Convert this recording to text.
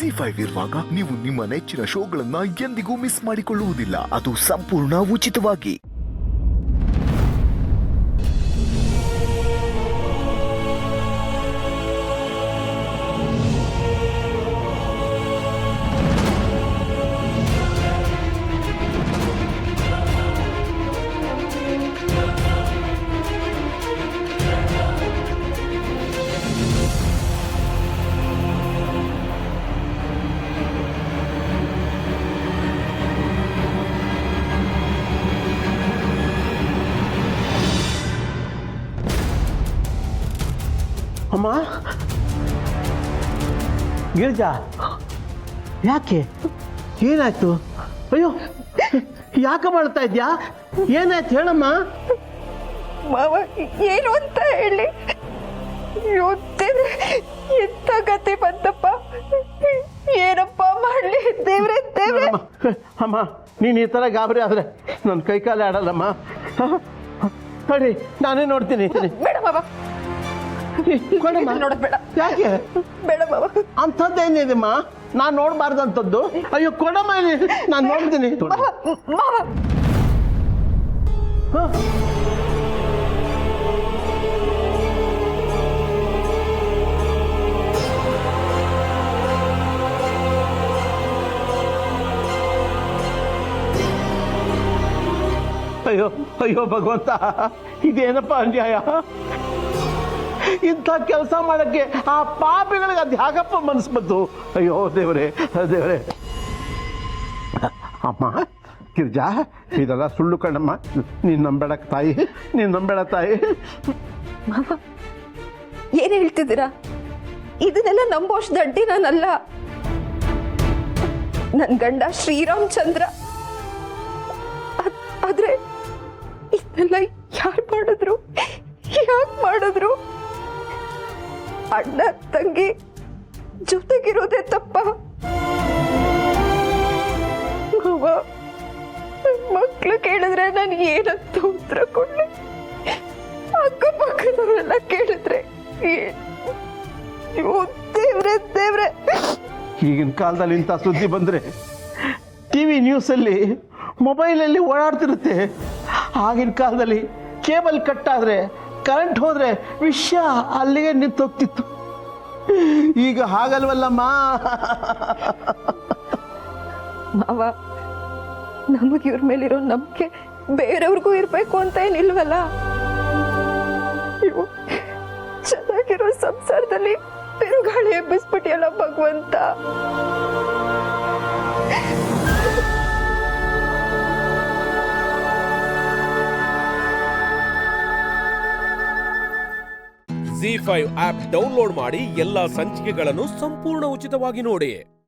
ಜಿ5 ಇರುವಾಗ ನೀವು ನಿಮ್ಮ ನೆಚ್ಚಿನ ಶೋಗಳನ್ನ ಎಂದಿಗೂ ಮಿಸ್ ಮಾಡಿಕೊಳ್ಳುವುದಿಲ್ಲ. ಅದು ಸಂಪೂರ್ಣ ಉಚಿತವಾಗಿ. ಅಮ್ಮ ಗಿರಿಜಾ, ಯಾಕೆ ಏನಾಯ್ತು? ಅಯ್ಯೋ, ಯಾಕೆ ಮಾಡ್ತಾ ಇದ್ಯಾ? ಏನಾಯ್ತು ಹೇಳಮ್ಮ. ಮಾವ ಏನು ಅಂತ ಹೇಳಿ ಎಂತ ಗತಿ ಬಂತಪ್ಪ. ಏನಪ್ಪ ಮಾಡ್ಲಿ ದೇವ್ರೆ ದೇವ್ರೆ. ಅಮ್ಮ ನೀನು ಈ ಥರ ಗಾಬರಿ ಆದರೆ ನನ್ನ ಕೈಕಾಲೇ ಆಡಲ್ಲಮ್ಮ. ನೋಡಿ ನಾನೇ ನೋಡ್ತೀನಿ. ಬೇಡ ಮಾವ, ನೋಡೋದ್ ಬೇಡ. ಯಾಕೆ ಬೇಡ ಮಾವ, ಅಂಥದ್ದೇನಿದೆಮ್ಮ ನಾನು ನೋಡ್ಬಾರ್ದಂಥದ್ದು? ಅಯ್ಯೋ ಕೊಡಮ್ಮ, ನಾನು ನೋಡ್ತೀನಿ. ಮಾವ ಅಯ್ಯೋ ಅಯ್ಯೋ ಭಗವಂತ, ಇದೇನಪ್ಪ ಅನ್ಯಾಯ. ಇಂಥ ಕೆಲಸ ಮಾಡಕ್ಕೆ ಆ ಪಾಪಿಗಳಿಗೆ ಅದು ಯಾಕಪ್ಪ ಮನಸ್ಸು ಬಂತು? ಅಯ್ಯೋ ದೇವರೇ ದೇವರೇ. ಅಮ್ಮ ಗಿರಿಜಾ, ಇದೆಲ್ಲ ಸುಳ್ಳು ಕಣಮ್ಮ. ನೀನು ನಂಬೇಡ ತಾಯಿ, ನೀನು ನಂಬೇಡ ತಾಯಿ. ಮಾವ ಏನ್ ಹೇಳ್ತಿದ್ದೀರಾ? ಇದನ್ನೆಲ್ಲ ನಂಬೋಷ್ಟು ದಡ್ಡಿ ನಾನಲ್ಲ. ನನ್ ಗಂಡ ಶ್ರೀರಾಮಚಂದ್ರ. ಆದ್ರೆ ಇದನ್ನೆಲ್ಲ ಯಾರು ಮಾಡಿದ್ರು, ಯಾಕೆ ಮಾಡಿದ್ರು? ಅಣ್ಣ ತಂಗಿ ಜೊತೆಗಿರೋದೇ ತಪ್ಪ? ಮಕ್ಳು ಕೇಳಿದ್ರೆ ನಾನು ಏನಂತ ಉತ್ತರ ಕೊಡ್ಲಿ? ಅಕ್ಕಪಕ್ಕದವರೆಲ್ಲ ಕೇಳಿದ್ರೆ ದೇವ್ರೆ ದೇವ್ರೆ. ಈಗಿನ ಕಾಲದಲ್ಲಿ ಇಂಥ ಸುದ್ದಿ ಬಂದರೆ ಟಿವಿ ನ್ಯೂಸಲ್ಲಿ ಮೊಬೈಲಲ್ಲಿ ಓಡಾಡ್ತಿರುತ್ತೆ. ಆಗಿನ ಕಾಲದಲ್ಲಿ ಕೇಬಲ್ ಕಟ್ಟಾದರೆ, ಕರೆಂಟ್ ಹೋದರೆ ವಿಷಯ ಅಲ್ಲಿಗೆ ನಿಂತೋಗ್ತಿತ್ತು. ಈಗ ಹಾಗಲ್ವಲ್ಲಮ್ಮ. ಮಾವ, ನಮಗೆ ಇವ್ರ ಮೇಲಿರೋ ನಂಬಿಕೆ ಬೇರೆಯವ್ರಿಗೂ ಇರ್ಬೇಕು ಅಂತ ಏನಿಲ್ವಲ್ಲ. ಇವು ಚೆನ್ನಾಗಿರೋ ಸಂಸಾರದಲ್ಲಿ ಬಿರುಗಾಳಿ ಎಬ್ಬಿಸ್ಬಿಟ್ಟಿಯಲ್ಲ ಭಗವಂತ. ಜಿ5 ಆಪ್ ಡೌನ್ಲೋಡ್ ಮಾಡಿ ಎಲ್ಲಾ ಸಂಚಿಕೆಗಳನ್ನು ಸಂಪೂರ್ಣ ಉಚಿತವಾಗಿ ನೋಡಿ.